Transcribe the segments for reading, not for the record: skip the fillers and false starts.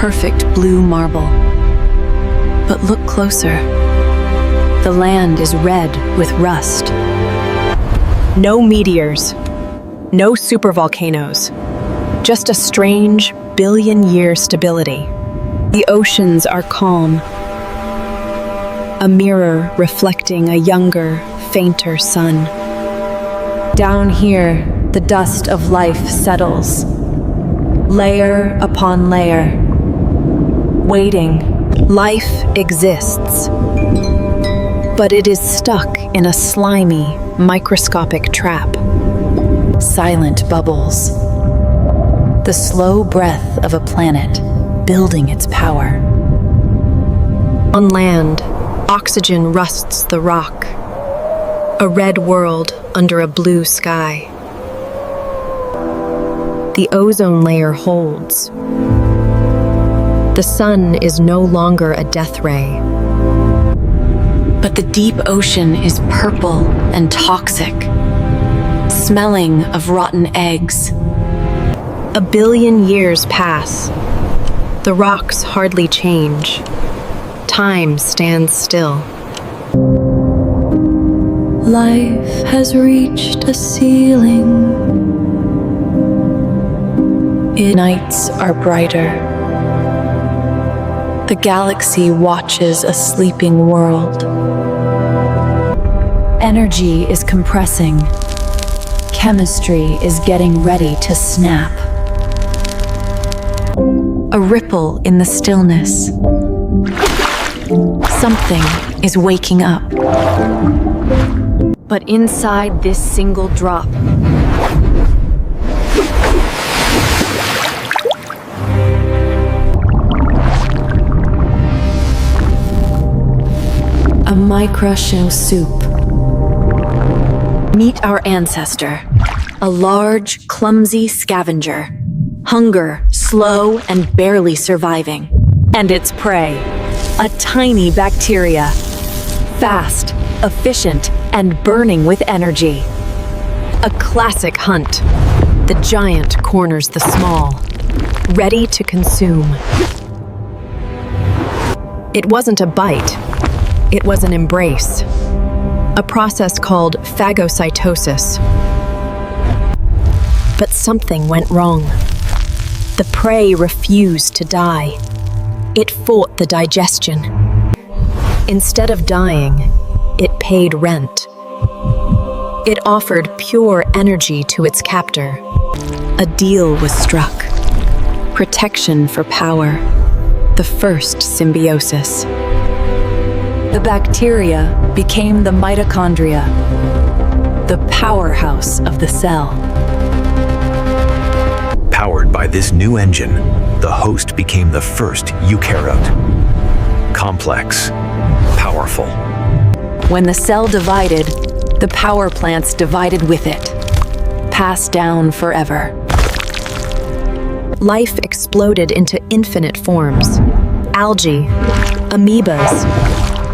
perfect blue marble. But look closer. The land is red with rust. No meteors, no supervolcanoes, just a strange billion-year stability. The oceans are calm, a mirror reflecting a younger, fainter sun. Down here, the dust of life settles, layer upon layer, waiting. Life exists, but it is stuck in a slimy, microscopic trap. Silent bubbles. The slow breath of a planet building its power. On land, oxygen rusts the rock. A red world under a blue sky. The ozone layer holds. The sun is no longer a death ray. But the deep ocean is purple and toxic, smelling of rotten eggs. A billion years pass. The rocks hardly change. Time stands still. Life has reached a ceiling. Nights are brighter. The galaxy watches a sleeping world. Energy is compressing. Chemistry is getting ready to snap. A ripple in the stillness. Something is waking up. But inside this single drop, a microscopic soup. Meet our ancestor, a large, clumsy scavenger. Hunger, slow and barely surviving. And its prey, a tiny bacteria. Fast, efficient, and burning with energy. A classic hunt. The giant corners the small, ready to consume. It wasn't a bite. It was an embrace, a process called phagocytosis. But something went wrong. The prey refused to die. It fought the digestion. Instead of dying, it paid rent. It offered pure energy to its captor. A deal was struck. Protection for power. The first symbiosis. The bacteria became the mitochondria, the powerhouse of the cell. Powered by this new engine, the host became the first eukaryote. Complex, powerful. When the cell divided, the power plants divided with it, passed down forever. Life exploded into infinite forms. Algae, amoebas.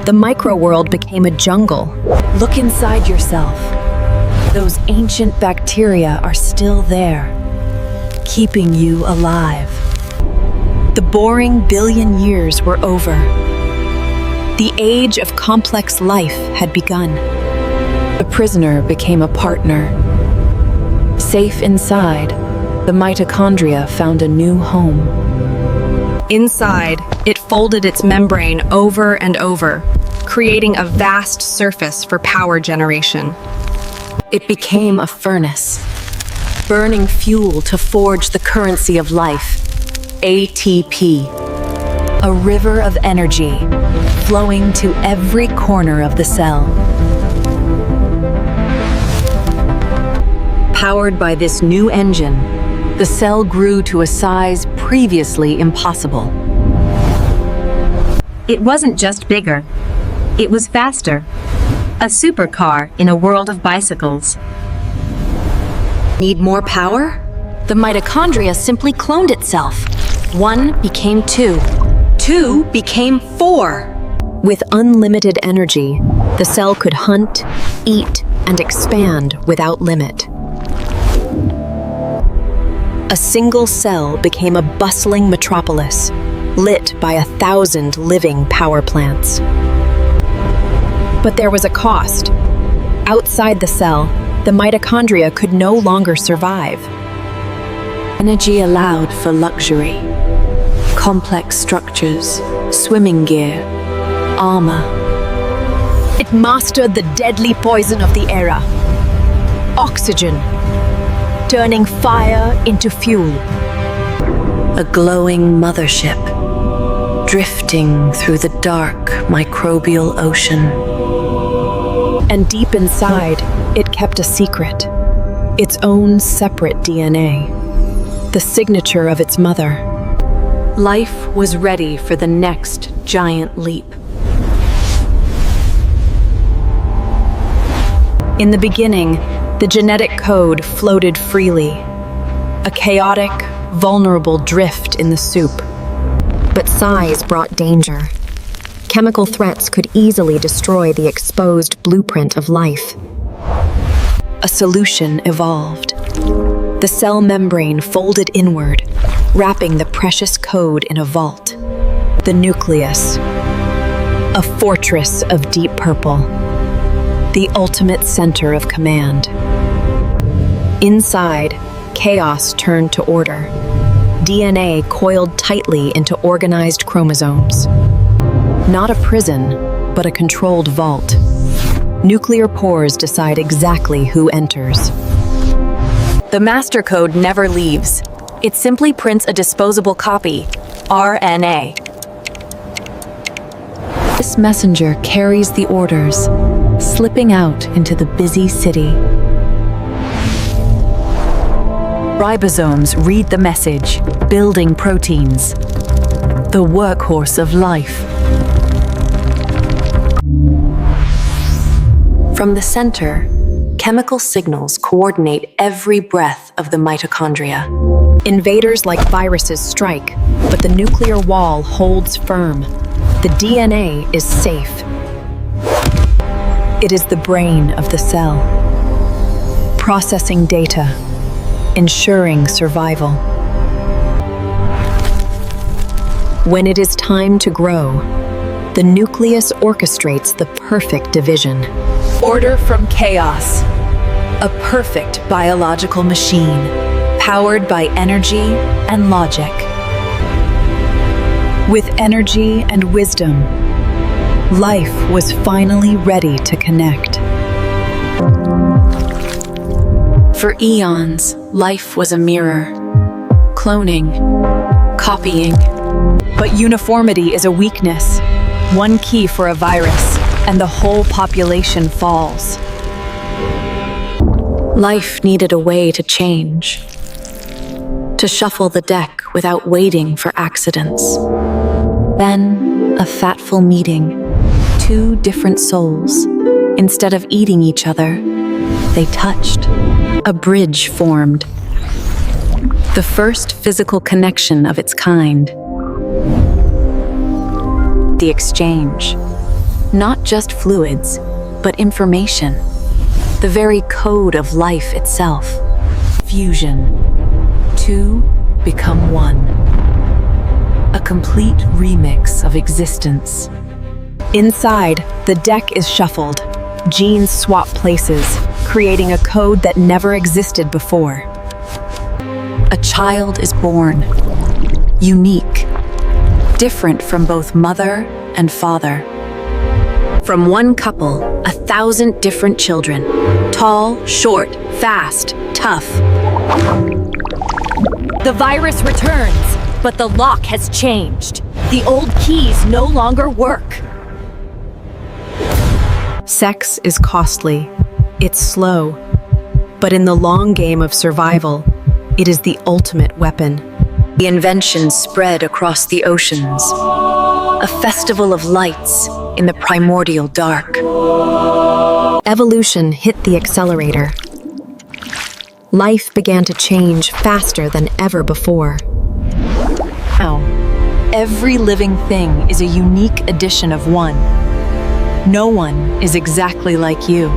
The microworld became a jungle. Look inside yourself. Those ancient bacteria are still there, keeping you alive. The boring billion years were over. The age of complex life had begun. The prisoner became a partner. Safe inside, the mitochondria found a new home. Inside, it folded its membrane over and over, creating a vast surface for power generation. It became a furnace, burning fuel to forge the currency of life, ATP. A river of energy, flowing to every corner of the cell. Powered by this new engine, the cell grew to a size previously impossible. It wasn't just bigger, it was faster. A supercar in a world of bicycles. Need more power? The mitochondria simply cloned itself. 1 became 2. 2 became 4. With unlimited energy, the cell could hunt, eat, and expand without limit. A single cell became a bustling metropolis, lit by 1,000 living power plants. But there was a cost. Outside the cell, the mitochondria could no longer survive. Energy allowed for luxury. Complex structures, swimming gear, armor. It mastered the deadly poison of the era. Oxygen, turning fire into fuel. A glowing mothership, drifting through the dark microbial ocean. And deep inside, it kept a secret. Its own separate DNA. The signature of its mother. Life was ready for the next giant leap. In the beginning, the genetic code floated freely. A chaotic, vulnerable drift in the soup. But size brought danger. Chemical threats could easily destroy the exposed blueprint of life. A solution evolved. The cell membrane folded inward, wrapping the precious code in a vault. The nucleus. A fortress of deep purple. The ultimate center of command. Inside, chaos turned to order. DNA coiled tightly into organized chromosomes. Not a prison, but a controlled vault. Nuclear pores decide exactly who enters. The master code never leaves. It simply prints a disposable copy, RNA. This messenger carries the orders, slipping out into the busy city. Ribosomes read the message, building proteins. The workhorse of life. From the center, chemical signals coordinate every breath of the mitochondria. Invaders like viruses strike, but the nuclear wall holds firm. The DNA is safe. It is the brain of the cell, processing data, ensuring survival. When it is time to grow, the nucleus orchestrates the perfect division. Order from chaos. A perfect biological machine, powered by energy and logic. With energy and wisdom, life was finally ready to connect. For eons, life was a mirror. Cloning, copying. But uniformity is a weakness. One key for a virus, and the whole population falls. Life needed a way to change. To shuffle the deck without waiting for accidents. Then, a fateful meeting. Two different souls. Instead of eating each other, they touched. A bridge formed. The first physical connection of its kind. The exchange. Not just fluids, but information. The very code of life itself. Fusion. Two become one. A complete remix of existence. Inside, the deck is shuffled. Genes swap places, creating a code that never existed before. A child is born. Unique. Different from both mother and father. From one couple, 1,000 different children. Tall, short, fast, tough. The virus returns, but the lock has changed. The old keys no longer work. Sex is costly. It's slow. But in the long game of survival, it is the ultimate weapon. The invention spread across the oceans. A festival of lights in the primordial dark. Evolution hit the accelerator. Life began to change faster than ever before. Now, every living thing is a unique edition of one. No one is exactly like you.